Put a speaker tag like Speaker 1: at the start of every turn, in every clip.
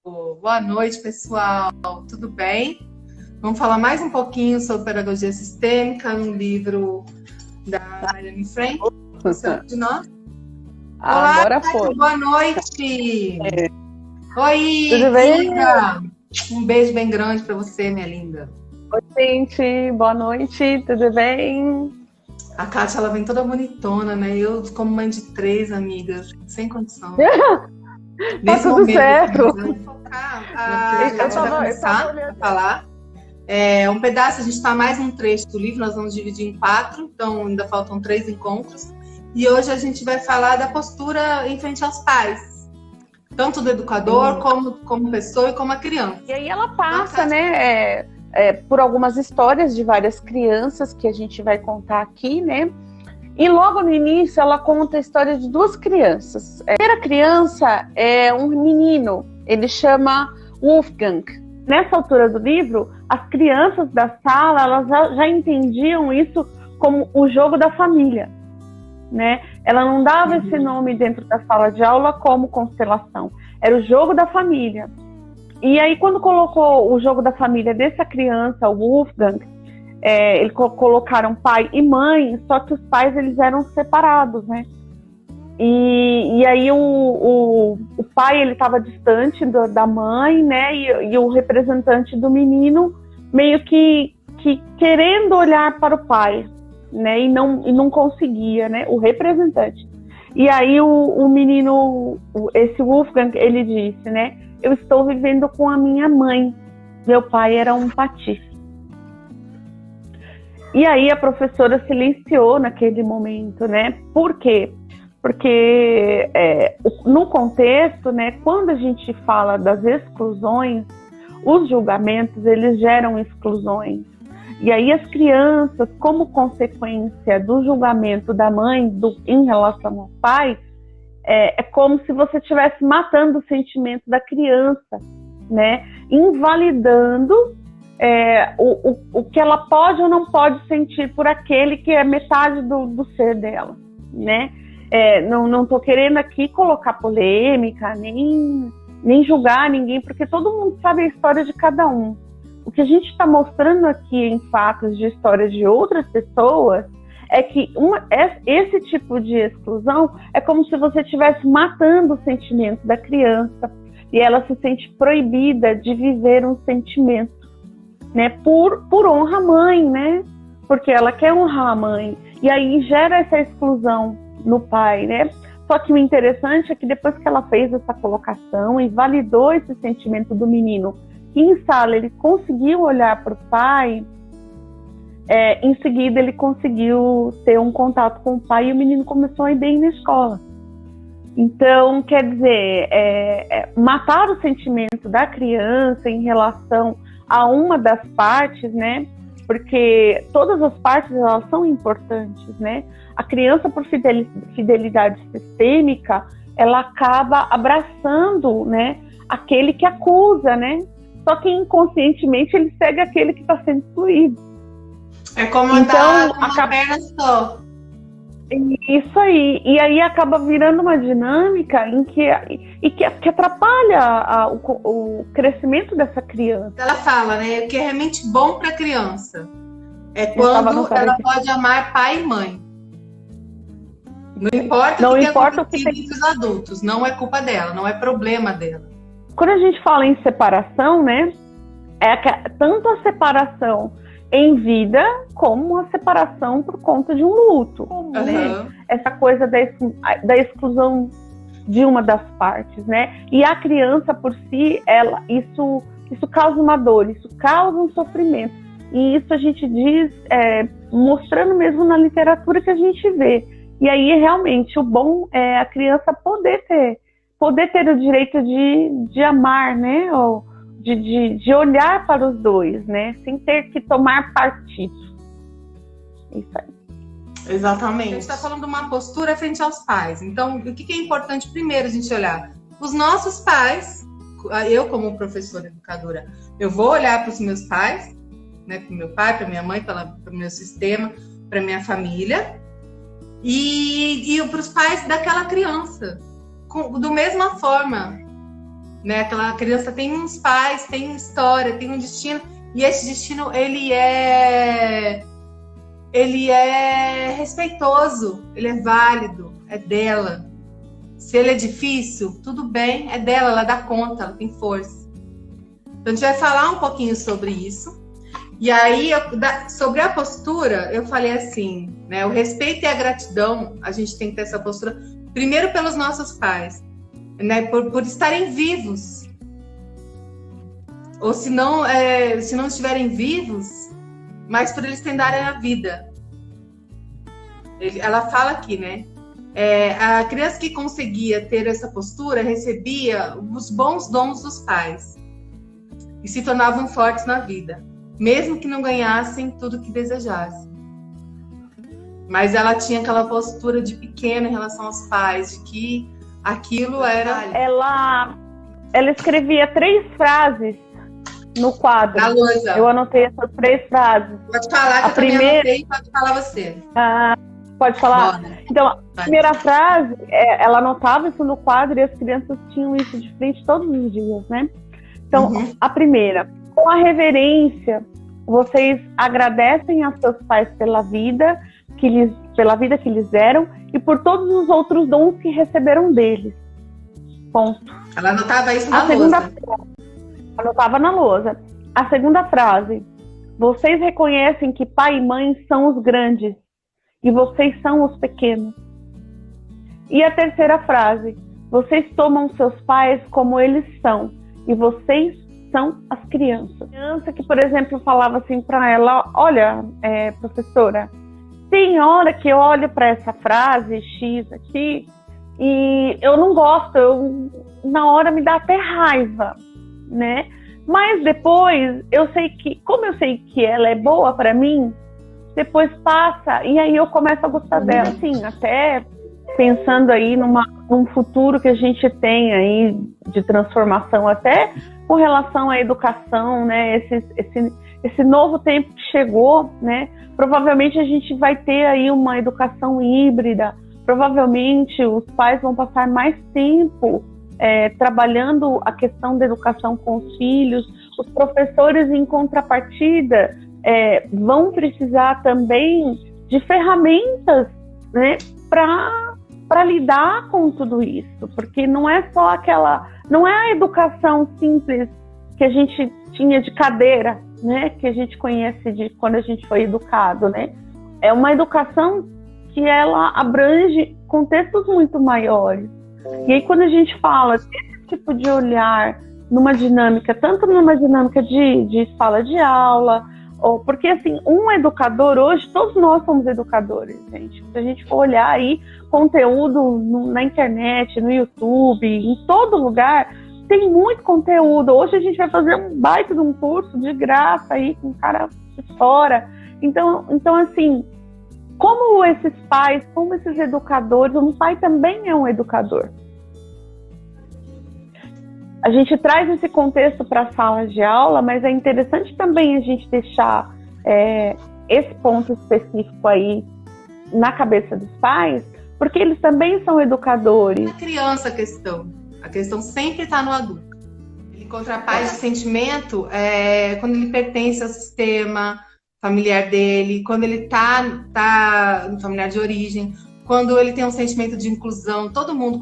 Speaker 1: Boa noite, pessoal. Tudo bem? Vamos falar mais um pouquinho sobre pedagogia sistêmica no livro da Mariane Frank. De nós. Olá,
Speaker 2: Agora foi.
Speaker 1: Boa noite. Oi,
Speaker 2: Tudo bem?
Speaker 1: linda. Um beijo bem grande para você, minha linda.
Speaker 2: Oi, gente. Boa noite. Tudo bem?
Speaker 1: A Kátia, ela vem toda bonitona, né? Eu, como mãe de 3 amigas, sem condição.
Speaker 2: Tá tudo certo.
Speaker 1: Vamos focar. A Kátia vai começar a falar. Um pedaço, a gente está mais um trecho do livro, nós vamos dividir em 4, então ainda faltam 3 encontros. E hoje a gente vai falar da postura em frente aos pais, tanto do educador como pessoa e como a criança.
Speaker 2: E aí ela passa, né, por algumas histórias de várias crianças que a gente vai contar aqui, né? E logo no início ela conta a história de 2 crianças. A primeira criança é um menino, ele chama Wolfgang. Nessa altura do livro, as crianças da sala elas já entendiam isso como o jogo da família, né? Ela não dava esse nome dentro da sala de aula como constelação, era o jogo da família. E aí quando colocou o jogo da família dessa criança, o Wolfgang, eles colocaram pai e mãe, só que os pais eles eram separados, né? E aí o pai ele estava distante da mãe, né? E o representante do menino meio que querendo olhar para o pai, né? E não conseguia, né? O representante. E aí o menino, esse Wolfgang, ele disse, né? Eu estou vivendo com a minha mãe. Meu pai era um patife. E aí a professora silenciou naquele momento, né? Por quê? Porque no contexto, né, quando a gente fala das exclusões, os julgamentos, eles geram exclusões. E aí as crianças, como consequência do julgamento da mãe em relação ao pai, é como se você estivesse matando o sentimento da criança, né? Invalidando o que ela pode ou não pode sentir por aquele que é metade do ser dela, né? Não tô querendo aqui colocar polêmica, nem julgar ninguém, porque todo mundo sabe a história de cada um. O que a gente está mostrando aqui em fatos de histórias de outras pessoas é que esse tipo de exclusão é como se você estivesse matando o sentimento da criança e ela se sente proibida de viver um sentimento, né, por honra à mãe, né? Porque ela quer honrar a mãe. E aí gera essa exclusão no pai, né? Só que o interessante é que depois que ela fez essa colocação e validou esse sentimento do menino, que em sala ele conseguiu olhar para o pai, em seguida ele conseguiu ter um contato com o pai e o menino começou a ir bem na escola. Então, quer dizer, matar o sentimento da criança em relação a uma das partes, né? Porque todas as partes elas são importantes, né? A criança, por fidelidade sistêmica, ela acaba abraçando, né, aquele que acusa, né? Só que inconscientemente ele segue aquele que está sendo excluído.
Speaker 1: É como andar com uma perna só.
Speaker 2: Isso aí. E aí acaba virando uma dinâmica que atrapalha o crescimento dessa criança.
Speaker 1: Ela fala, né? O que é realmente bom para a criança é quando ela pode amar pai e mãe. Não importa o que tem entre os adultos, não é culpa dela, não é problema dela.
Speaker 2: Quando a gente fala em separação, né? Tanto a separação em vida, como a separação por conta de um luto. Né? Essa coisa da exclusão de uma das partes, né? E a criança por si, isso causa uma dor, isso causa um sofrimento. E isso a gente diz, mostrando mesmo na literatura que a gente vê. E aí, realmente, o bom é a criança poder ter o direito de amar, né? Ou de olhar para os dois, né? Sem ter que tomar partido. É isso aí.
Speaker 1: Exatamente. A gente está falando de uma postura frente aos pais. Então, o que é importante primeiro a gente olhar? Os nossos pais, eu como professora educadora, eu vou olhar para os meus pais, né? Para o meu pai, para minha mãe, para o meu sistema, para minha família e para os pais daquela criança, da mesma forma. né? Aquela criança tem uns pais, tem uma história, tem um destino, e esse destino, ele é respeitoso, ele é válido, é dela. Se ele é difícil, tudo bem, é dela, ela dá conta, ela tem força. Então, a gente vai falar um pouquinho sobre isso. E aí, sobre a postura, eu falei assim, né? O respeito e a gratidão, a gente tem que ter essa postura, primeiro pelos nossos pais, né? Por estarem vivos. Ou se não estiverem vivos, mas por eles tentarem a vida. Ela fala aqui, né? A criança que conseguia ter essa postura recebia os bons dons dos pais e se tornavam fortes na vida, mesmo que não ganhassem tudo que desejassem. Mas ela tinha aquela postura de pequena em relação aos pais, de que aquilo era...
Speaker 2: Ela escrevia 3 frases no quadro.
Speaker 1: Na lousa.
Speaker 2: Eu anotei essas 3 frases.
Speaker 1: Pode falar, que eu também anotei, pode falar você.
Speaker 2: Pode falar?
Speaker 1: Bora.
Speaker 2: Então, a primeira frase, ela anotava isso no quadro e as crianças tinham isso de frente todos os dias, né? Então, a primeira, com a reverência, vocês agradecem a seus pais pela vida que lhes deram e por todos os outros dons que receberam deles. Ponto.
Speaker 1: Ela anotava isso na lousa.
Speaker 2: Anotava na lousa. A segunda frase, vocês reconhecem que pai e mãe são os grandes e vocês são os pequenos. E a terceira frase, vocês tomam seus pais como eles são e vocês são as crianças. A criança que, por exemplo, falava assim para ela, olha, professora, tem hora que eu olho para essa frase X aqui e eu não gosto, na hora me dá até raiva, né? Mas depois, como eu sei que ela é boa para mim, depois passa e aí eu começo a gostar dela. Assim, até pensando aí num futuro que a gente tem aí de transformação, até com relação à educação, né? Esse novo tempo que chegou, né? Provavelmente a gente vai ter aí uma educação híbrida, provavelmente os pais vão passar mais tempo trabalhando a questão da educação com os filhos, os professores em contrapartida vão precisar também de ferramentas, né, para lidar com tudo isso, porque não é só não é a educação simples que a gente tinha de cadeira, né, que a gente conhece de quando a gente foi educado, né? É uma educação que ela abrange contextos muito maiores. E aí quando a gente fala desse tipo de olhar numa dinâmica, tanto numa dinâmica de sala de aula, porque assim, um educador hoje, todos nós somos educadores, gente. Se a gente for olhar aí conteúdo na internet, no YouTube, em todo lugar, tem muito conteúdo. Hoje a gente vai fazer um baita de um curso de graça aí, com cara de fora. Então assim, como esses pais, como esses educadores, um pai também é um educador. A gente traz esse contexto para a sala de aula, mas é interessante também a gente deixar esse ponto específico aí na cabeça dos pais, porque eles também são educadores.
Speaker 1: A criança, a questão sempre está no adulto. Ele encontra a paz de sentimento quando ele pertence ao sistema familiar dele, quando ele tá no familiar de origem, quando ele tem um sentimento de inclusão. Todo mundo,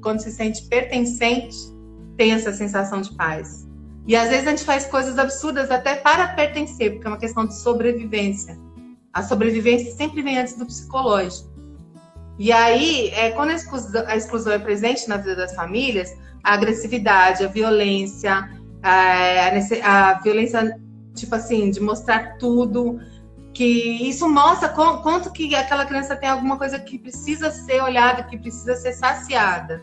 Speaker 1: quando se sente pertencente, tem essa sensação de paz. E às vezes a gente faz coisas absurdas até para pertencer, porque é uma questão de sobrevivência. A sobrevivência sempre vem antes do psicológico. E aí, quando a exclusão é presente na vida das famílias, a agressividade, a violência, a violência, tipo assim, de mostrar tudo, que isso mostra quanto que aquela criança tem alguma coisa que precisa ser olhada, que precisa ser saciada,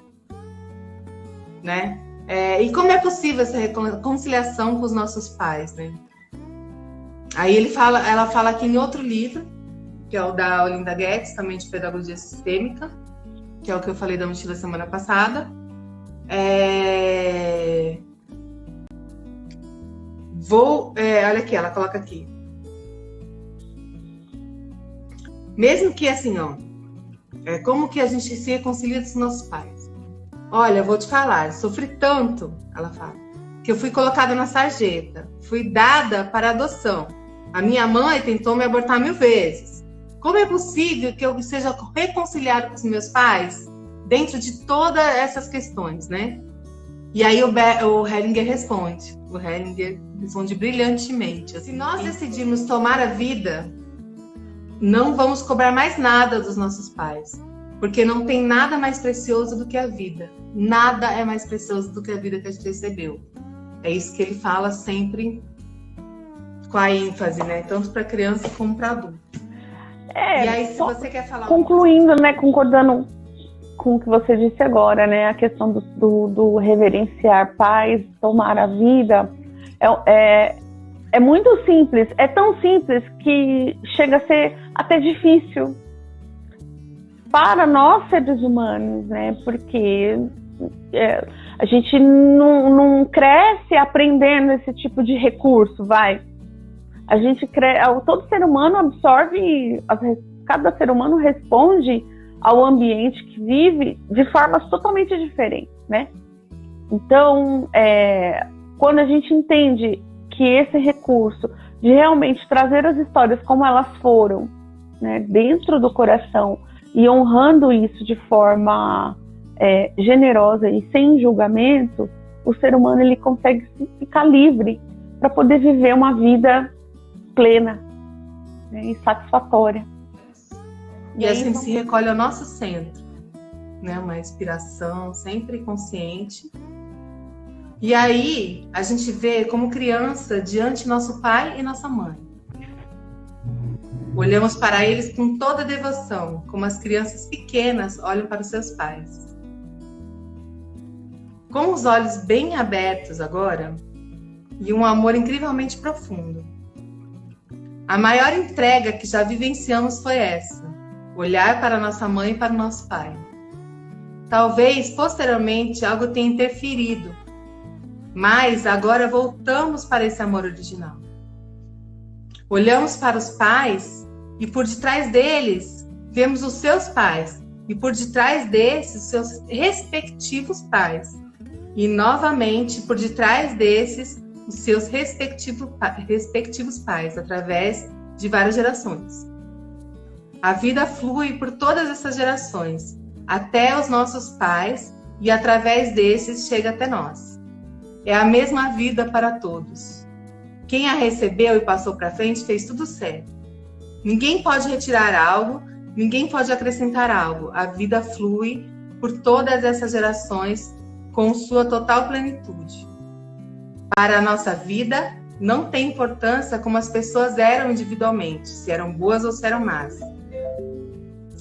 Speaker 1: né? E como é possível essa reconciliação com os nossos pais, né? Aí ela fala aqui em outro livro, que é o da Olinda Guedes, também de Pedagogia Sistêmica, que é o que eu falei da mochila semana passada. Olha aqui, ela coloca aqui. Mesmo que assim, como que a gente se reconcilia com os nossos pais? Olha, eu vou te falar, sofri tanto, ela fala, que eu fui colocada na sarjeta, fui dada para adoção. A minha mãe tentou me abortar 1000 vezes. Como é possível que eu seja reconciliada com os meus pais dentro de todas essas questões, né? E aí o Hellinger responde. O Hellinger responde brilhantemente. Se nós decidirmos tomar a vida, não vamos cobrar mais nada dos nossos pais. Porque não tem nada mais precioso do que a vida. Nada é mais precioso do que a vida que a gente recebeu. É isso que ele fala sempre com a ênfase, né? Tanto para criança como para adulto. E aí, se você quer falar...
Speaker 2: Concluindo, né? Concordando com o que você disse agora, né? A questão do reverenciar pais, tomar a vida, é muito simples. É tão simples que chega a ser até difícil para nós seres humanos, né? Porque a gente não cresce aprendendo esse tipo de recurso, vai. A gente todo ser humano absorve, cada ser humano responde ao ambiente que vive de formas totalmente diferentes, né? Então, quando a gente entende que esse recurso de realmente trazer as histórias como elas foram, né, dentro do coração, e honrando isso de forma generosa e sem julgamento, o ser humano ele consegue ficar livre para poder viver uma vida plena, né, e satisfatória.
Speaker 1: E a gente se recolhe ao nosso centro, né, uma inspiração sempre consciente. E aí a gente vê como criança diante nosso pai e nossa mãe. Olhamos para eles com toda devoção, como as crianças pequenas olham para os seus pais. Com os olhos bem abertos agora, e um amor incrivelmente profundo. A maior entrega que já vivenciamos foi essa, olhar para nossa mãe e para o nosso pai. Talvez, posteriormente, algo tenha interferido, mas agora voltamos para esse amor original. Olhamos para os pais e por detrás deles vemos os seus pais e por detrás desses os seus respectivos pais e novamente por detrás desses os seus respectivos pais através de várias gerações. A vida flui por todas essas gerações até os nossos pais e através desses chega até nós. É a mesma vida para todos. Quem a recebeu e passou para frente fez tudo certo. Ninguém pode retirar algo, ninguém pode acrescentar algo. A vida flui por todas essas gerações com sua total plenitude. Para a nossa vida, não tem importância como as pessoas eram individualmente, se eram boas ou se eram más,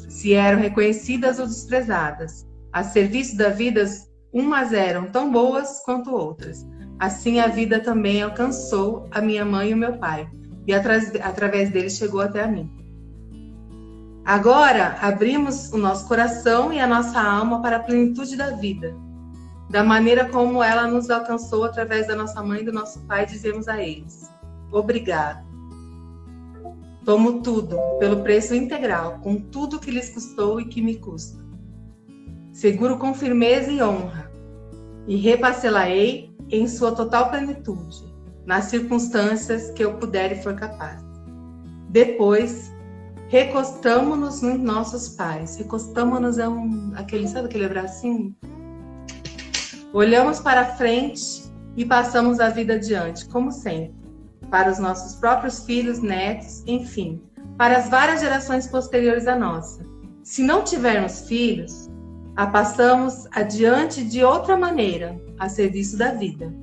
Speaker 1: se eram reconhecidas ou desprezadas. A serviço da vida, umas eram tão boas quanto outras. Assim a vida também alcançou a minha mãe e o meu pai, e através deles chegou até a mim. Agora abrimos o nosso coração e a nossa alma para a plenitude da vida. Da maneira como ela nos alcançou através da nossa mãe e do nosso pai, dizemos a eles: obrigado. Tomo tudo pelo preço integral, com tudo que lhes custou e que me custa. Seguro com firmeza e honra, e reparcelarei em sua total plenitude, nas circunstâncias que eu puder e for capaz. Depois, recostamo-nos nos nossos pais. Recostamo-nos sabe aquele bracinho? Olhamos para frente e passamos a vida adiante, como sempre, para os nossos próprios filhos, netos, enfim, para as várias gerações posteriores à nossa. Se não tivermos filhos, a passamos adiante de outra maneira, a serviço da vida.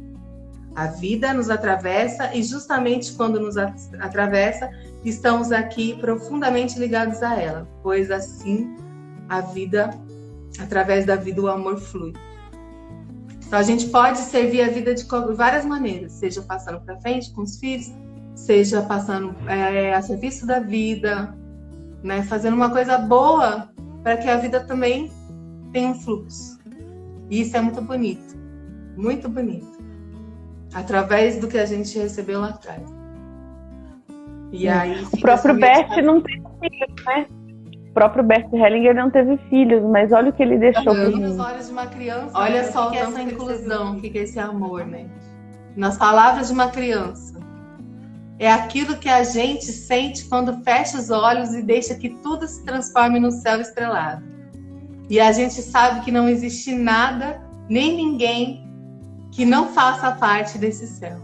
Speaker 1: A vida nos atravessa e justamente quando nos atravessa, estamos aqui profundamente ligados a ela, pois assim a vida, através da vida, o amor flui. Então a gente pode servir a vida de várias maneiras, seja passando para frente com os filhos, seja passando a serviço da vida, né, fazendo uma coisa boa para que a vida também tenha um fluxo. E isso é muito bonito, através do que a gente recebeu lá atrás. E aí
Speaker 2: o próprio Bert não tem filho, né? próprio Bert Hellinger não teve filhos, mas olha o que ele deixou para mim.
Speaker 1: Nos olhos de uma criança. Olha só o que é essa inclusão, o que é esse amor, né? Nas palavras de uma criança. É aquilo que a gente sente quando fecha os olhos e deixa que tudo se transforme no céu estrelado. E a gente sabe que não existe nada, nem ninguém, que não faça parte desse céu.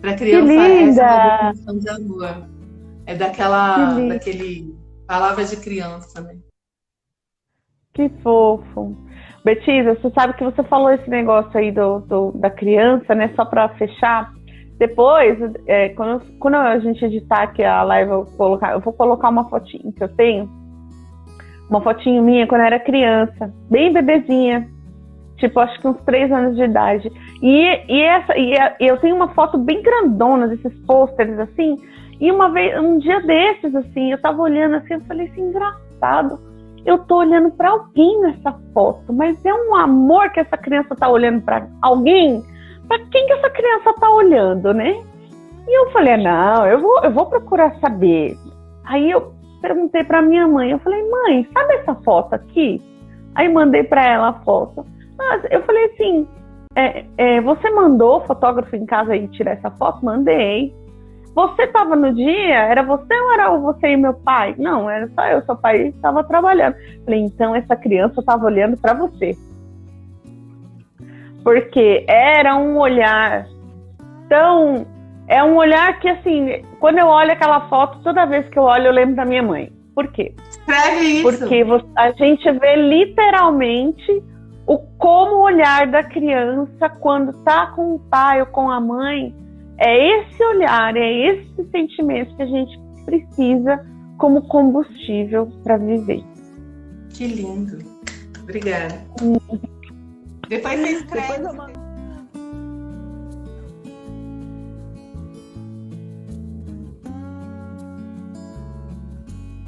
Speaker 1: Para criança, essa é uma definição de amor. É daquele palavra de criança, né?
Speaker 2: Que fofo. Betisa, você sabe que você falou esse negócio aí da criança, né? Só para fechar. Depois, quando a gente editar aqui a live, eu vou colocar uma fotinho que eu tenho. Uma fotinho minha quando eu era criança, bem bebezinha. Tipo, acho que uns 3 anos de idade. E eu tenho uma foto bem grandona desses pôsteres, assim. E um dia desses, assim, eu tava olhando assim, eu falei assim, engraçado. Eu tô olhando para alguém nessa foto, mas é um amor que essa criança tá olhando para alguém. Para quem que essa criança tá olhando, né? E eu falei, não, eu vou procurar saber. Aí eu perguntei para minha mãe, eu falei, mãe, sabe essa foto aqui? Aí mandei para ela a foto. Eu falei assim, você mandou o fotógrafo em casa aí tirar essa foto? Mandei. Você estava no dia? Era você ou era você e meu pai? Não, era só eu, seu pai estava trabalhando. Falei, então essa criança estava olhando para você. Porque era um olhar tão... É um olhar que, assim, quando eu olho aquela foto, toda vez que eu olho, eu lembro da minha mãe. Por quê?
Speaker 1: Escreve isso.
Speaker 2: Porque a gente vê literalmente como o olhar da criança quando está com o pai ou com a mãe. É esse olhar, é esse sentimento que a gente precisa como combustível para viver.
Speaker 1: Que lindo. Obrigada. Depois você escreve.